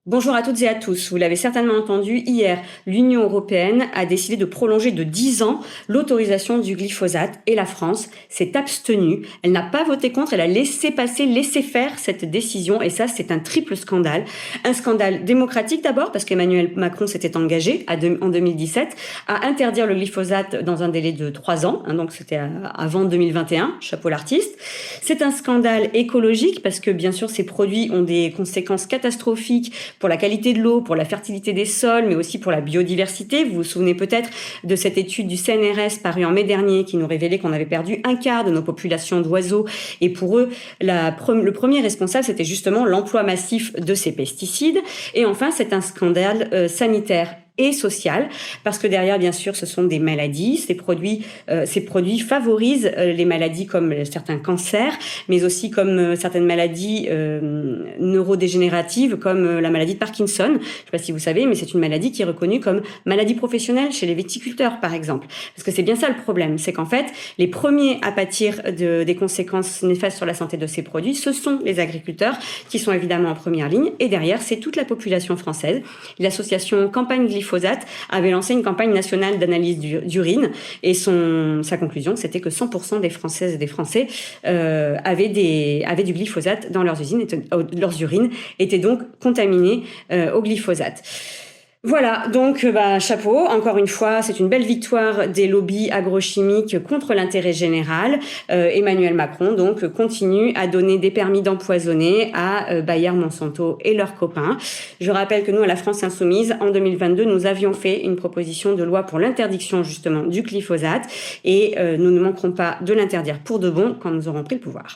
Bonjour à toutes et à tous. Vous l'avez certainement entendu, hier, l'Union européenne a décidé de prolonger de 10 ans l'autorisation du glyphosate et la France s'est abstenue. Elle n'a pas voté contre, elle a laissé passer, laissé faire cette décision et ça, c'est un triple scandale. Un scandale démocratique d'abord parce qu'Emmanuel Macron s'était engagé en 2017 à interdire le glyphosate dans un délai de 3 ans, donc c'était avant 2021, chapeau l'artiste. C'est un scandale écologique parce que bien sûr ces produits ont des conséquences catastrophiques pour la qualité de l'eau, pour la fertilité des sols, mais aussi pour la biodiversité. Vous vous souvenez peut-être de cette étude du CNRS parue en mai dernier qui nous révélait qu'on avait perdu un quart de nos populations d'oiseaux. Et pour eux, le premier responsable, c'était justement l'emploi massif de ces pesticides. Et enfin, c'est un scandale sanitaire et sociale, parce que derrière, bien sûr, ce sont des maladies. Ces produits favorisent les maladies comme certains cancers, mais aussi comme certaines maladies neurodégénératives, comme la maladie de Parkinson. Je ne sais pas si vous savez, mais c'est une maladie qui est reconnue comme maladie professionnelle chez les viticulteurs, par exemple. Parce que c'est bien ça le problème, c'est qu'en fait, les premiers à pâtir des conséquences néfastes sur la santé de ces produits, ce sont les agriculteurs, qui sont évidemment en première ligne, et derrière, c'est toute la population française. L'association Campagne Glyphosate avait lancé une campagne nationale d'analyse d'urine et sa conclusion, c'était que 100% des Françaises et des Français avaient du glyphosate dans leurs urines étaient donc contaminés au glyphosate. Voilà, donc chapeau, encore une fois, c'est une belle victoire des lobbies agrochimiques contre l'intérêt général. Emmanuel Macron donc continue à donner des permis d'empoisonner à Bayer, Monsanto et leurs copains. Je rappelle que nous, à la France Insoumise, en 2022, nous avions fait une proposition de loi pour l'interdiction justement du glyphosate et nous ne manquerons pas de l'interdire pour de bon quand nous aurons pris le pouvoir.